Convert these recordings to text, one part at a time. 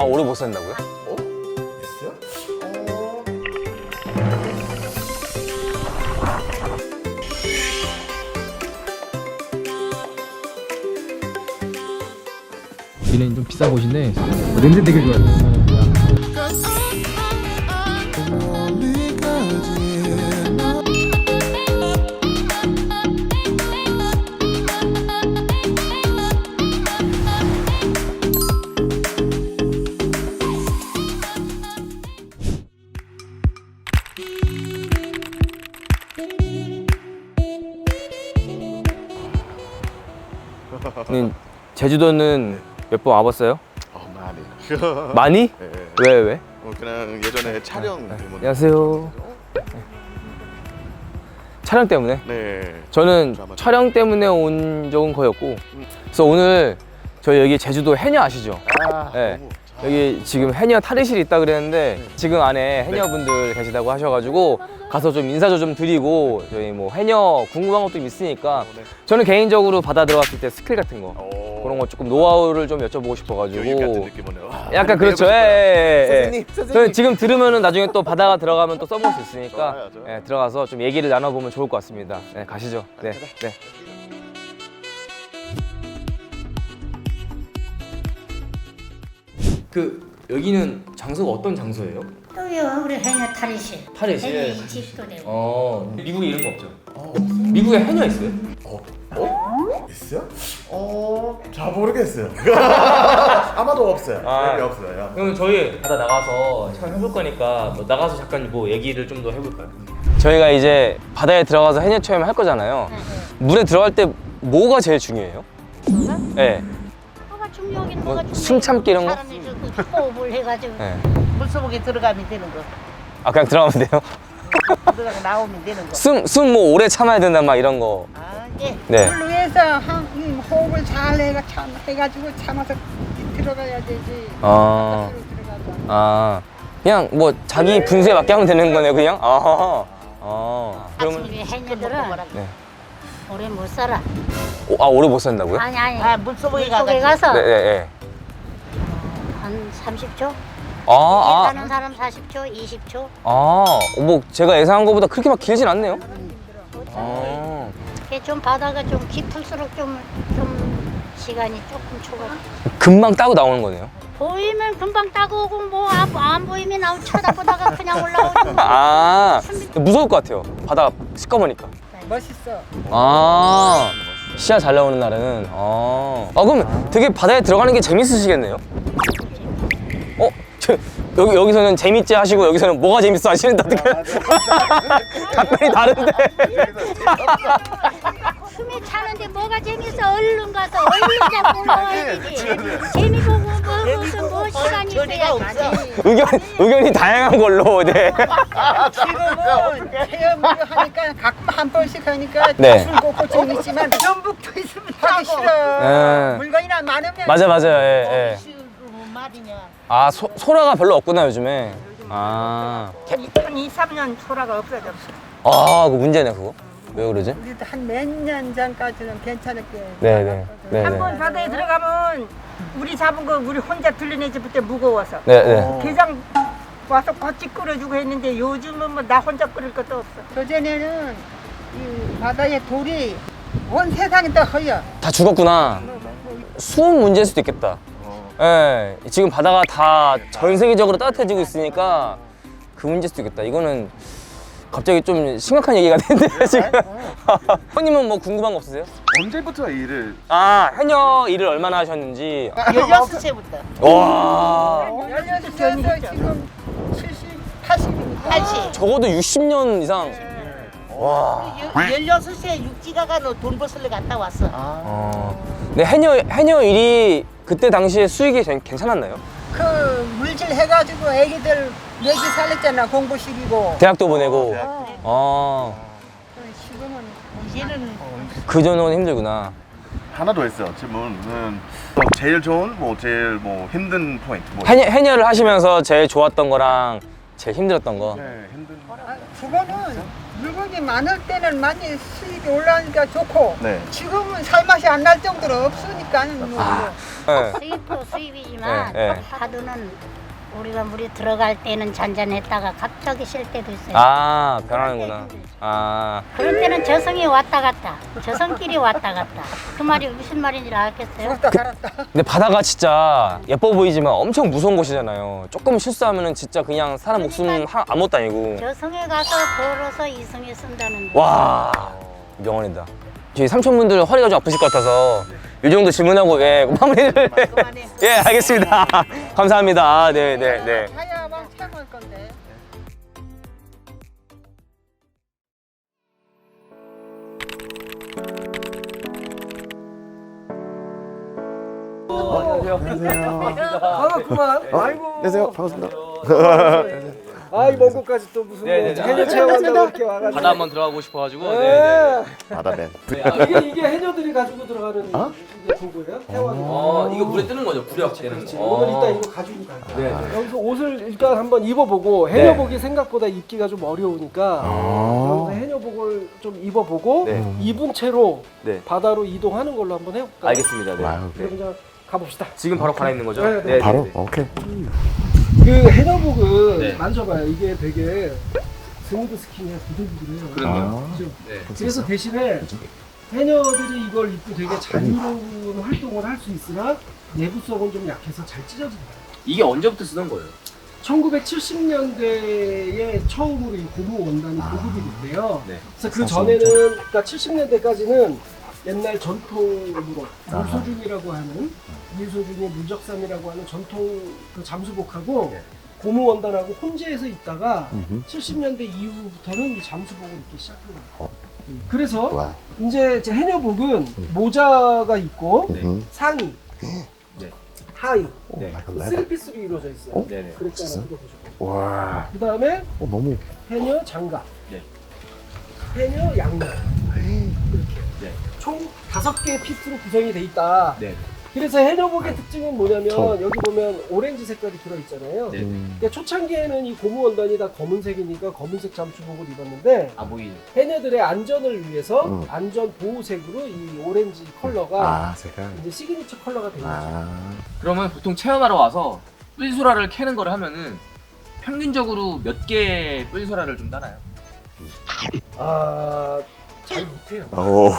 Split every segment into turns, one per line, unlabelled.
오래 못 산다고요?
있어요?
여기는 좀 비싼 곳인데 냄새 되게 좋아요.
제주도는 몇 번 와봤어요?
많이.
많이?
네.
왜?
그냥 예전에 촬영 때문에.
안녕하세요. 촬영 때문에?
네.
저는
드라마
촬영 때문에 온 적은 거의 없고 그래서 오늘 저희 여기 제주도 해녀 아시죠? 네.
너무
여기 지금 해녀 탈의실이 있다 그랬는데 지금 안에 해녀분들 계시다고 하셔가지고 가서 좀 인사도 좀 드리고 저희 뭐 해녀 궁금한 것도 좀 있으니까
네.
저는 개인적으로 바다 들어갔을 때 스킬 같은 거 그런 거 조금 노하우를 좀 여쭤보고
교육 같은
싶어가지고
느낌이네요.
약간 그렇죠. 저는 지금 들으면은 나중에 또 바다가 들어가면 또 써볼 수 있으니까
좋아요.
예, 들어가서 좀 얘기를 나눠보면 좋을 것 같습니다. 네, 가시죠. 네. 그 여기는 장소가 어떤 장소예요?
또요 우리 해녀 탈의실.
탈의실?
해녀 집도 되고.
미국에 이런 거 없죠? 미국에 해녀 있어요?
있어요? 잘 모르겠어요. 아마도 없어요. 여기 없어요.
그럼 저희 바다 나가서 촬영해볼 거니까 뭐 나가서 잠깐 뭐 얘기를 좀 더 해볼까요? 저희가 이제 바다에 들어가서 해녀 체험을 할 거잖아요. 물에 들어갈 때 뭐가 제일 중요해요?
뭐가?
네.
뭐가 중요하긴
뭐
뭐가 중요해.
숨 참기 이런 거?
사람이 그 호흡을 해가지고
네.
물속에 들어가면 되는 거.
아 그냥 들어가면 돼요?
들어가고 나오면 되는 거.
숨 뭐 오래 참아야 된다 막 이런 거.
아, 예.
네.
물 위에서 호흡을 잘 해가지고 참아서 들어가야 되지.
아,
바깥으로 들어가자.
아 그냥 뭐 자기 분수에 맞게 하면 되는 거네요 그냥? 그러면
아침에 해녀들은
네.
오래 못 살아.
오래 못 산다고요?
아니
아, 물속에
물속에
가서.
가서
네.
한 30초?
아,
사는 사람 40초, 20초.
뭐 제가 예상한 것보다 그렇게 막 길진 않네요. 아,
이게 좀 바다가 좀 깊을수록 좀 시간이 조금 초과.
금방 따고 나오는 거네요.
보이면 금방 따고 오고 뭐 안 보이면 아무 쳐다보다가 그냥 올라오고.
아, 무서울 것 같아요. 바다가 시꺼머니까.
멋있어.
아, 시야 잘 나오는 날은. 그럼 되게 바다에 들어가는 게 재밌으시겠네요? 여기서는 재밌지 하시고 여기서는 뭐가 재밌어 하시는데 어떻게 답변이 다른데.
숨이 차는데 뭐가 재밌어? 얼른 가서 얼른 잡고 올라와야 되지. 재미 보고 뭐 무슨 뭐 시간이 있어야지.
의견이 다양한 걸로. 네.
지금은 체험을 하니까 가끔 한 번씩 하니까
네.
즐겁고 재밌지만 전북도 있으면 하기 싫어.
네.
물건이나 많으면
맞아요. 예.
뭔 말이냐.
아, 소라가 별로 없구나 요즘에. 아,
2, 3년 소라가 없어졌어.
그 문제네 그거. 왜 그러지?
우리도 한 몇 년 전까지는 괜찮을게.
네.
한 번 바다에 들어가면 우리 잡은 거 우리 혼자 들려내지 그때 무거워서.
네.
게장 와서 같이 끓여주고 했는데 요즘은 뭐 나 혼자 끓일 것도 없어. 그전에는 이 바다에 돌이 온 세상이 다 허여.
다 죽었구나. 수온 문제일 수도 있겠다. 예, 지금 바다가 다 전 세계적으로 따뜻해지고 있으니까 그 문제일 수도 있겠다. 이거는 갑자기 좀 심각한 얘기가 되는데 지금. 형님은 뭐 궁금한 거 없으세요?
언제부터 일을?
해녀 일을 얼마나 하셨는지.
16세부터.
와,
16세에서 지금 70, 80이니까.
80.
적어도 60년 이상. 와.
16세 육지가가 너 돈 벌스를 갔다 왔어.
근데 해녀 일이 그때 당시에 수익이 괜찮았나요?
그 물질 해가지고 애기들 내기 살렸잖아. 공부시키고.
대학도 보내고.
지금은
이제는
그 전은 힘들구나.
하나 더 있어요. 질문은 제일 좋은, 제일 힘든 포인트.
해녀를 하시면서 제일 좋았던 거랑 제일 힘들었던 거.
네, 힘든.
그거는 물건이 많을 때는 많이 수입이 올라오니까 좋고
네.
지금은 살맛이 안 날 정도로 없으니까 뭐.
네.
수입도 수입이지만
네, 네.
파도는 우리가 물이 들어갈 때는 잔잔했다가 갑자기 쉴 때도 있어요.
아, 변하는구나. 아,
그런 때는 저성이 왔다 갔다, 저성끼리 왔다 갔다. 그 말이 무슨 말인지 알겠어요?
죽었다 살았다.
근데 바다가 진짜 예뻐 보이지만 엄청 무서운 곳이잖아요. 조금 실수하면은 진짜 그냥 사람 목숨 아무것도 아니고.
저성에 가서 벌어서 이성에 쓴다는 거.
와, 명언이다. 저희 삼촌분들 허리가 좀 아프실 것 같아서 이 정도 질문하고 마무리를. 예, 알겠습니다. 감사합니다. 네, 네, 네.
하야만 체험할 건데.
반갑구만. 아이고.
안녕하세요. 반갑습니다.
아이 먼 곳까지 또 무슨
네네네.
해녀 체험한다고 이렇게 와가지고.
바다 한번 들어가고 싶어가지고.
네.
바다맨.
이게 해녀들이 가지고 들어가는 이게 그거예요? 태왕.
이거 물에 뜨는 거죠. 불이 되는 거.
오늘 이따 이거 가지고 갈 거야.
네.
여기서 옷을 일단 한번 입어보고 해녀복이 생각보다 입기가 좀 어려우니까 여기서 해녀복을 좀 입어보고
네.
입은 채로
네.
바다로 이동하는 걸로 한번 해볼까요?
알겠습니다. 네.
와우.
그럼 이제 가봅시다.
지금 바로 갈아입는 거죠?
네, 네.
바로? 오케이.
그 해녀복은
네.
만져봐요. 이게 되게 스무드 스킨이야, 부들부들해요.
그럼요.
그죠?
네.
그래서 대신에 해녀들이 이걸 입고 되게 자유로운 활동을 할 수 있으나 내구성은 좀 약해서 잘 찢어진다.
이게 언제부터 쓰던 거예요?
1970년대에 처음으로 이 고무 원단이 보급이 됐대요.
네.
그래서 그 전에는, 그러니까 70년대까지는 옛날 전통으로 물소준이라고 하는, 밀소준이 물적삼이라고 하는 전통 그 잠수복하고
네.
고무 원단하고 혼재해서 있다가 70년대 이후부터는 이 잠수복을 입기 시작한 거예요. 그래서
와.
이제 제 해녀복은 모자가 있고
음.
상의,
네.
하의,
오, 마이클 레더.
3피스로 이루어져 있어요.
네네.
그랬잖아.
진짜?
그거 보시고.
와.
그 다음에
너무.
해녀 장갑,
네.
해녀 양말 이렇게
네.
총 5개의 피스로 구성이 돼 있다.
네.
그래서 해녀복의 특징은 뭐냐면
총.
여기 보면 오렌지 색깔이 들어있잖아요.
네.
근데 초창기에는 이 고무 원단이 다 검은색이니까 검은색 잠수복을 입었는데
아, 보이네.
해녀들의 안전을 위해서
음.
안전 보호색으로 이 오렌지 컬러가
아, 색깔.
이제 시그니처 컬러가 되는 거죠.
아.
그러면 보통 체험하러 와서 뿔소라를 캐는 거를 하면은 평균적으로 몇 개의 뿔소라를 좀 따나요?
잘 못해요.
오.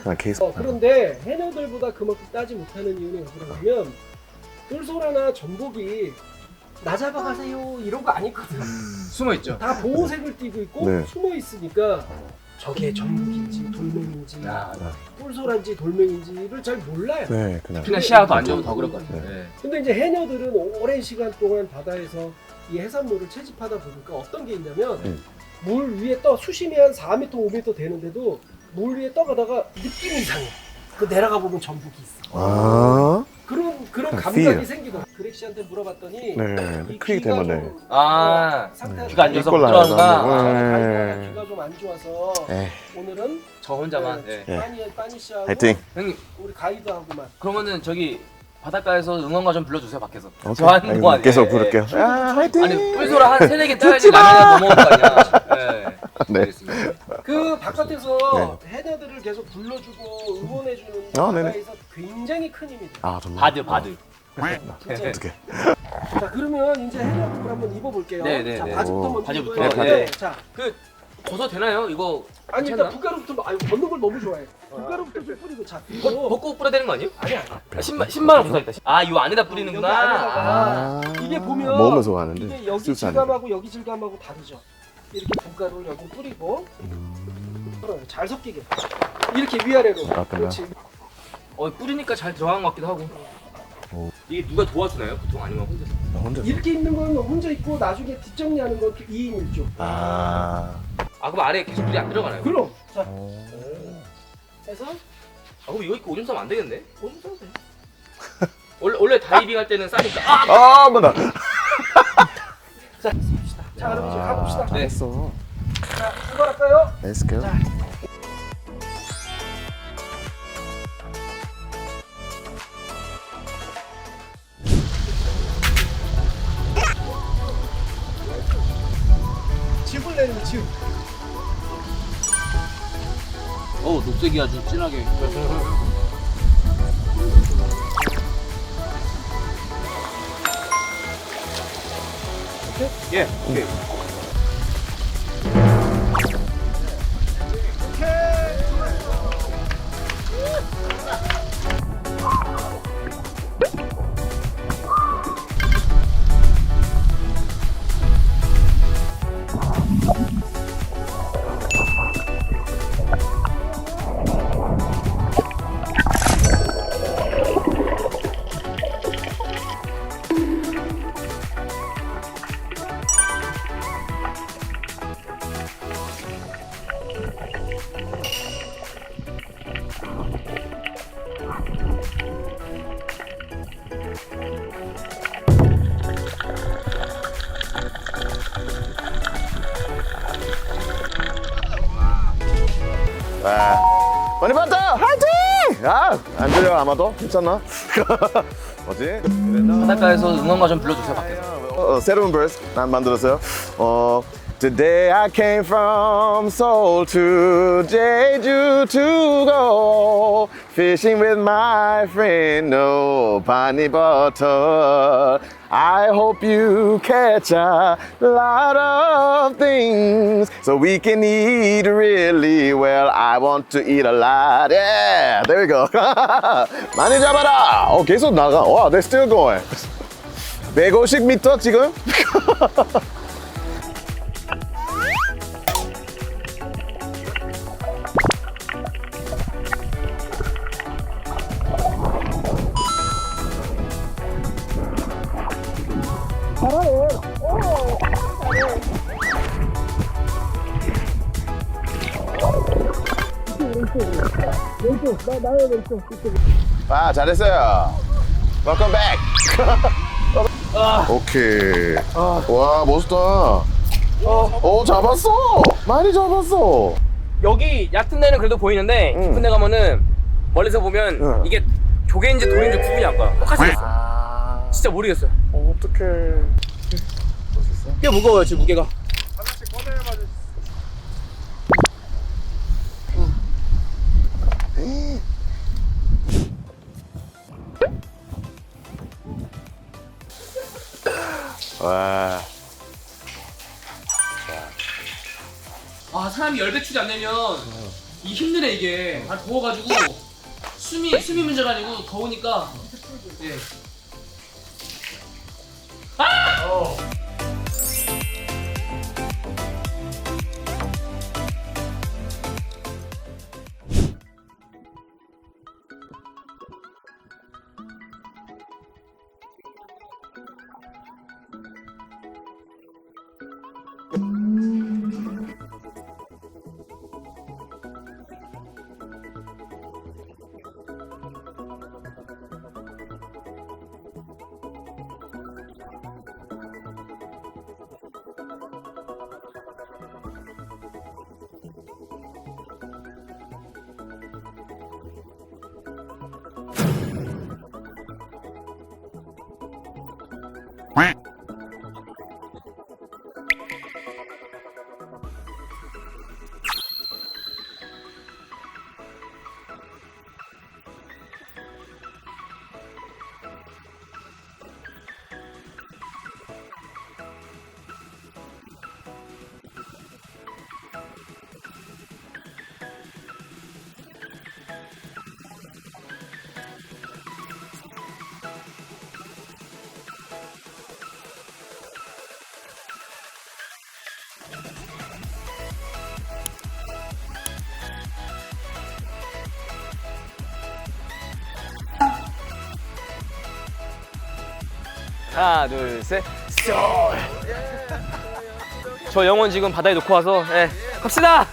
아, 케이스.
그런데 해녀들보다 그만큼 따지 못하는 이유는 뭐냐면 뿔소라나 전복이 나 잡아가세요 이런 거 아니거든.
숨어 있죠.
다 보호색을 띠고 있고
네.
숨어 있으니까 저게 전복인지 돌멩인지
야,
뿔소라인지 돌멩인지를 잘 몰라요.
네, 그냥.
그냥 시야도 안 좋으면 더 그럴 것 같아요.
네.
네.
근데 이제 해녀들은 오랜 시간 동안 바다에서 이 해산물을 채집하다 보니까 어떤 게 있냐면 물 위에 수심이 한 4m, 5m 되는데도 물 위에 떠가다가 느낌이 이상해. 그 내려가 보면 전복이 있어.
아.
그런 감각이
feel.
생기더라고. 그렉 씨한테 물어봤더니
네,
이
크기
귀가
때문에.
좀,
아,
상태가
귀가 안 좋아서 못
이꼴 나요,
들어간다.
네.
귀가 좀 안 좋아서
에이.
오늘은
저 혼자만. 네.
네.
빠니 씨하고
화이팅.
형님,
우리 가이드하고만.
그러면은 저기 바닷가에서 응원가 좀 불러주세요, 밖에서.
오케이.
저 하는
아이고,
동안.
계속
예,
부를게요.
예.
아, 화이팅.
아니, 뿔소라 한 3-4개 따야지 라면에 넘어올 거 아니야. 네. 알겠습니다.
그 바깥에서
네.
해녀들을 계속 불러주고 응원해주는
아, 네네.
바다에서 굉장히 큰 힘이 돼.
아, 정말.
바드.
진짜.
어떻게?
자 그러면 이제 해녀복을 한번 입어볼게요.
네, 네,
자
네.
바지부터
오.
먼저
바지부터,
입어야
네.
되는데 자
그, 벗어도 되나요? 이거.
아니
괜찮나?
일단 붓가루부터 아니 벗는 걸 너무 좋아해. 붓가루부터 좀 뿌리고 자 이거
벗고 뿌려야 되는 거 아니에요?
아니야.
10만 원 부사했다. 아, 이 안에다 뿌리는구나.
여기 안에다가
아.
이게 보면
먹으면서 가는데.
이게 여기
쓸수 않는
질감하고 여기 질감하고 다르죠. 이렇게 붓가루를 여기 뿌리고 잘 섞이게 이렇게 위아래로.
아,
그렇지.
뿌리니까 잘 들어간 것 같기도 하고.
오.
이게 누가 도와주나요? 보통 아니면 혼자서?
혼자.
이렇게 있는 건 혼자 있고 나중에 뒷정리하는 건 2인 1조.
아.
아, 그럼 아래에 계속 물이 안 들어가나요?
그럼 자
오.
해서
아, 그럼 이거 입고 오줌 싸면 안 되겠네?
오줌 싸도 돼.
원래 다이빙 할 때는 싸니까. 아!
아, 뭐다.
자 씁시다. 자 그럼 이제 가봅시다.
네.
했어.
자 출발할까요?
Let's go.
자.
녹색이 아주 진하게.
예. 오케이. 많이 봤다! 화이팅! 안 들려 아마도? 괜찮나? 뭐지?
바닷가에서 응원가 좀 불러주세요, 밖에서.
새로운 verse 난 만들었어요. Today I came from Seoul to Jeju to go fishing with my friend No Bunny Butter. I hope you catch a lot of things so we can eat really well. I want to eat a lot. Yeah, there we go. 많이 잡아라. 계속 나가. 와, they're still going. 150m 지금? 잘했어요. Welcome back. 오케이. 와, 멋있다. 잡았어. 많이 잡았어.
여기 얕은 데는 그래도 보이는데 깊은 데 가면은 멀리서 보면 이게 조개인지 돌인지 구분이 안 가. 똑같이 생겼어. 진짜 모르겠어요.
어떡해.
꽤 무거워요, 지금 무게가.
와.
사람이 열 배출이 안 되면 이 힘드네 이게. 더워가지고 숨이 문제가 아니고 더우니까. 예. 하나, 둘, 셋. 저 영혼 지금 바다에 놓고 와서 갑시다.